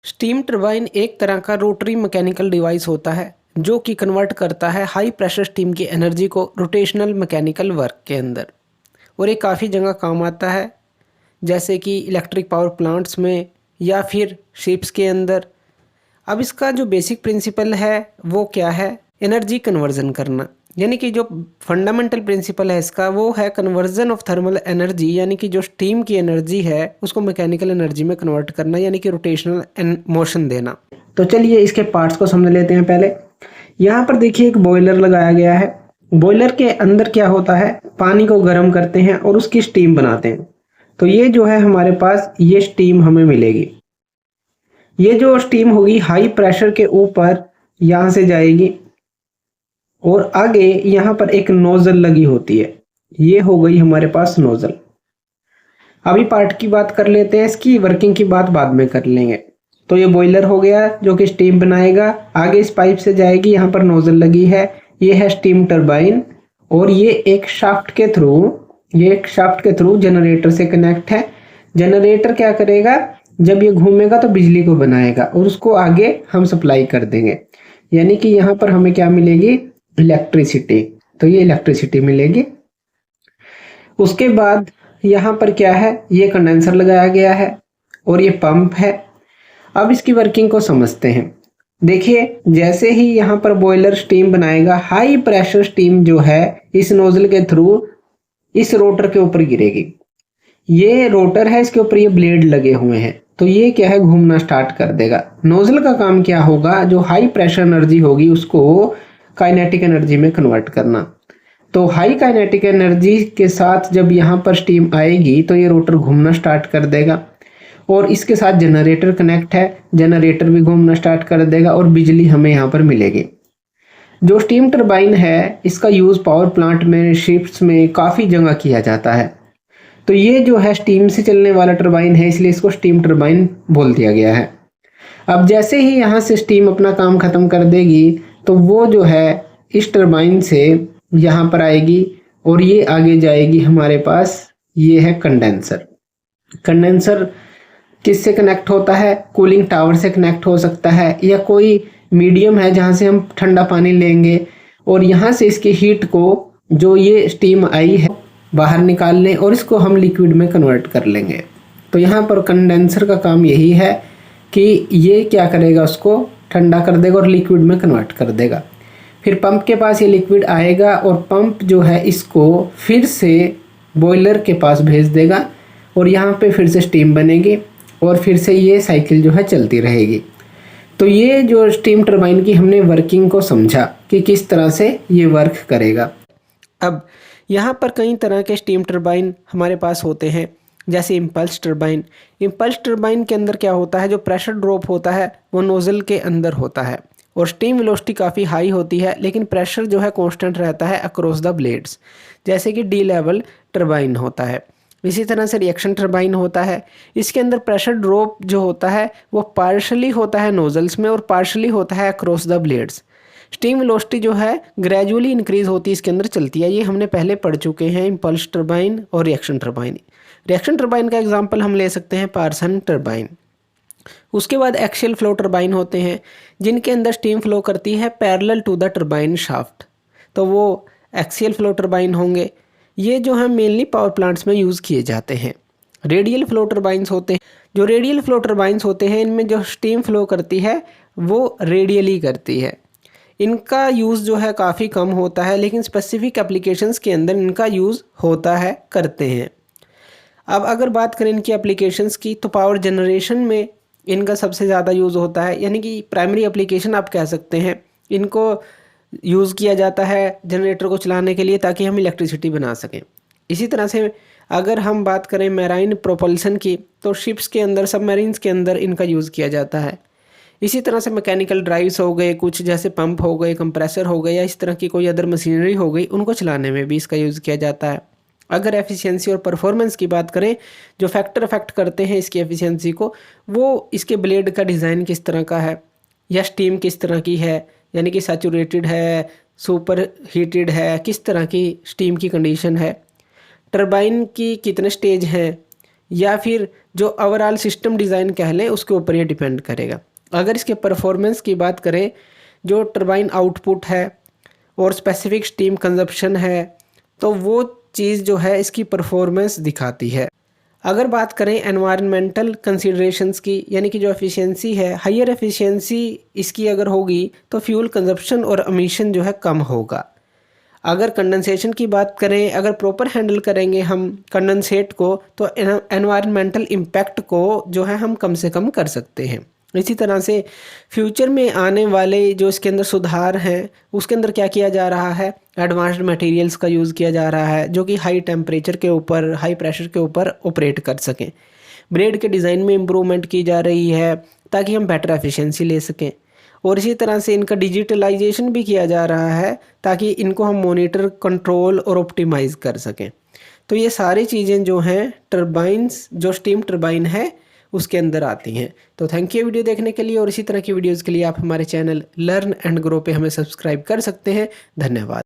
Steam turbine एक तरह का रोटरी मैकेनिकल डिवाइस होता है जो कि कन्वर्ट करता है हाई प्रेशर स्टीम की एनर्जी को रोटेशनल मैकेनिकल वर्क के अंदर। और ये काफ़ी जगह काम आता है, जैसे कि इलेक्ट्रिक पावर प्लांट्स में या फिर शिप्स के अंदर। अब इसका जो बेसिक प्रिंसिपल है वो क्या है? एनर्जी कन्वर्जन करना। यानी कि जो फंडामेंटल प्रिंसिपल है इसका वो है कन्वर्जन ऑफ थर्मल एनर्जी, यानी कि जो स्टीम की एनर्जी है उसको मैकेनिकल एनर्जी में कन्वर्ट करना, यानी कि रोटेशनल मोशन देना। तो चलिए इसके पार्ट्स को समझ लेते हैं। पहले यहाँ पर देखिए एक बॉयलर लगाया गया है। बॉयलर के अंदर क्या होता है, पानी को गर्म करते हैं और उसकी स्टीम बनाते हैं। तो ये जो है हमारे पास ये स्टीम हमें मिलेगी। ये जो स्टीम होगी हाई प्रेशर के ऊपर यहाँ से जाएगी और आगे यहाँ पर एक नोजल लगी होती है। ये हो गई हमारे पास नोजल। अभी पार्ट की बात कर लेते हैं, इसकी वर्किंग की बात बाद में कर लेंगे। तो ये बॉयलर हो गया जो कि स्टीम बनाएगा, आगे इस पाइप से जाएगी, यहाँ पर नोजल लगी है, ये है स्टीम टरबाइन। और ये एक शाफ्ट के थ्रू जनरेटर से कनेक्ट है। जनरेटर क्या करेगा, जब ये घूमेगा तो बिजली को बनाएगा और उसको आगे हम सप्लाई कर देंगे। यानी कि यहाँ पर हमें क्या मिलेगी, इलेक्ट्रिसिटी। तो ये इलेक्ट्रिसिटी मिलेगी। उसके बाद यहाँ पर क्या है, ये कंडेंसर लगाया गया है और ये पंप है। अब इसकी वर्किंग को समझते हैं। देखिए जैसे ही यहाँ पर बॉयलर स्टीम बनाएगा, हाई प्रेशर स्टीम जो है इस नोजल के थ्रू इस रोटर के ऊपर गिरेगी। ये रोटर है, इसके ऊपर ये ब्लेड लगे हुए हैं, तो ये क्या है, घूमना स्टार्ट कर देगा। नोजल का काम क्या होगा, जो हाई प्रेशर एनर्जी होगी उसको काइनेटिक एनर्जी में कन्वर्ट करना। तो हाई काइनेटिक एनर्जी के साथ जब यहाँ पर स्टीम आएगी तो ये रोटर घूमना स्टार्ट कर देगा और इसके साथ जनरेटर कनेक्ट है, जनरेटर भी घूमना स्टार्ट कर देगा और बिजली हमें यहाँ पर मिलेगी। जो स्टीम टरबाइन है इसका यूज़ पावर प्लांट में, शिप्स में काफ़ी जगह किया जाता है। तो ये जो है स्टीम से चलने वाला टरबाइन है, इसलिए इसको स्टीम टरबाइन बोल दिया गया है। अब जैसे ही यहाँ से स्टीम अपना काम खत्म कर देगी तो वो जो है इस टरबाइन से यहाँ पर आएगी और ये आगे जाएगी हमारे पास, ये है कंडेंसर। कंडेंसर किससे कनेक्ट होता है, कूलिंग टावर से कनेक्ट हो सकता है या कोई मीडियम है जहाँ से हम ठंडा पानी लेंगे और यहाँ से इसकी हीट को, जो ये स्टीम आई है, बाहर निकाल लें और इसको हम लिक्विड में कन्वर्ट कर लेंगे। तो यहाँ पर कंडेंसर का काम यही है कि ये क्या करेगा, उसको ठंडा कर देगा और लिक्विड में कन्वर्ट कर देगा। फिर पंप के पास ये लिक्विड आएगा और पंप जो है इसको फिर से बॉयलर के पास भेज देगा और यहाँ पे फिर से स्टीम बनेगी और फिर से ये साइकिल जो है चलती रहेगी। तो ये जो स्टीम टरबाइन की हमने वर्किंग को समझा कि किस तरह से ये वर्क करेगा। अब यहाँ पर कई तरह के स्टीम टरबाइन हमारे पास होते हैं, जैसे इम्पल्स टरबाइन। इम्पल्स टरबाइन के अंदर क्या होता है, जो प्रेशर ड्रॉप होता है वो नोजल के अंदर होता है और स्टीम वेलोसिटी काफ़ी हाई होती है, लेकिन प्रेशर जो है कांस्टेंट रहता है अक्रॉस द ब्लेड्स, जैसे कि डी लेवल टरबाइन होता है। इसी तरह से रिएक्शन टरबाइन होता है। इसके अंदर प्रेशर ड्रॉप जो होता है वो पार्शली होता है नोजल्स में और पार्शली होता है across the blades. Steam velocity जो है ग्रेजुअली इंक्रीज होती है, इसके अंदर चलती है। ये हमने पहले पढ़ चुके हैं, इम्पल्स टरबाइन और रिएक्शन टरबाइन। रिएक्शन टरबाइन का एग्जांपल हम ले सकते हैं पार्सन टरबाइन। उसके बाद एक्सियल फ्लो टरबाइन होते हैं जिनके अंदर स्टीम फ्लो करती है parallel to the turbine shaft, तो वो एक्सियल फ्लो टरबाइन होंगे। ये जो है मेनली पावर प्लांट्स में यूज़ किए जाते हैं। रेडियल फ्लो टरबाइंस होते हैं। जो रेडियल फ्लो टरबाइंस होते हैं इनमें जो स्टीम फ्लो करती है वो रेडियली करती है। इनका यूज़ जो है काफ़ी कम होता है, लेकिन स्पेसिफिक एप्लीकेशंस के अंदर इनका यूज़ होता है, करते हैं। अब अगर बात करें इनकी एप्लीकेशंस की, तो पावर जनरेशन में इनका सबसे ज़्यादा यूज़ होता है, यानी कि प्राइमरी एप्लीकेशन आप कह सकते हैं। इनको यूज़ किया जाता है जनरेटर को चलाने के लिए ताकि हम इलेक्ट्रिसिटी बना सकें। इसी तरह से अगर हम बात करें मैराइन प्रोपल्सन की, तो शिप्स के अंदर, सबमरीन्स के अंदर इनका यूज़ किया जाता है। इसी तरह से मैकेनिकल ड्राइव्स हो गए कुछ, जैसे पंप हो गए, कंप्रेसर हो गए या इस तरह की कोई अदर मशीनरी हो गई, उनको चलाने में भी इसका यूज़ किया जाता है। अगर एफिशिएंसी और परफॉर्मेंस की बात करें, जो फैक्टर अफेक्ट करते हैं इसकी एफिशिएंसी को, वो इसके ब्लेड का डिज़ाइन किस तरह का है या स्टीम किस तरह की है, यानी कि सैचुरेटेड है, सुपर हीटेड है, किस तरह की स्टीम की कंडीशन है, टरबाइन की कितने स्टेज हैं, या फिर जो ओवरऑल सिस्टम डिज़ाइन कह लें उसके ऊपर ये डिपेंड करेगा। अगर इसके परफॉर्मेंस की बात करें, जो टरबाइन आउटपुट है और स्पेसिफिक स्टीम कंजप्शन है, तो वो चीज़ जो है इसकी परफॉर्मेंस दिखाती है। अगर बात करें एनवायरनमेंटल कंसीडरेशंस की, यानी कि जो एफिशिएंसी है, हायर एफिशिएंसी इसकी अगर होगी तो फ्यूल कंजप्शन और एमिशन जो है कम होगा। अगर कंडेंसेशन की बात करें, अगर प्रॉपर हैंडल करेंगे हम कंडेंसेट को, तो एनवायरनमेंटल इम्पैक्ट को जो है हम कम से कम कर सकते हैं। इसी तरह से फ्यूचर में आने वाले जो इसके अंदर सुधार हैं, उसके अंदर क्या किया जा रहा है, एडवांस्ड मटेरियल्स का यूज़ किया जा रहा है जो कि हाई टेम्परेचर के ऊपर, हाई प्रेशर के ऊपर ऑपरेट कर सकें। ब्लेड के डिज़ाइन में इम्प्रूवमेंट की जा रही है ताकि हम बेटर एफिशिएंसी ले सकें। और इसी तरह से इनका डिजिटलाइजेशन भी किया जा रहा है ताकि इनको हम मॉनिटर, कंट्रोल और ऑप्टिमाइज़ कर सकें। तो ये सारी चीज़ें जो हैं टरबाइन्स, जो स्टीम टरबाइन है उसके अंदर आती हैं। तो थैंक यू वीडियो देखने के लिए, और इसी तरह की वीडियोज़ के लिए आप हमारे चैनल लर्न एंड ग्रो पे हमें सब्सक्राइब कर सकते हैं। धन्यवाद।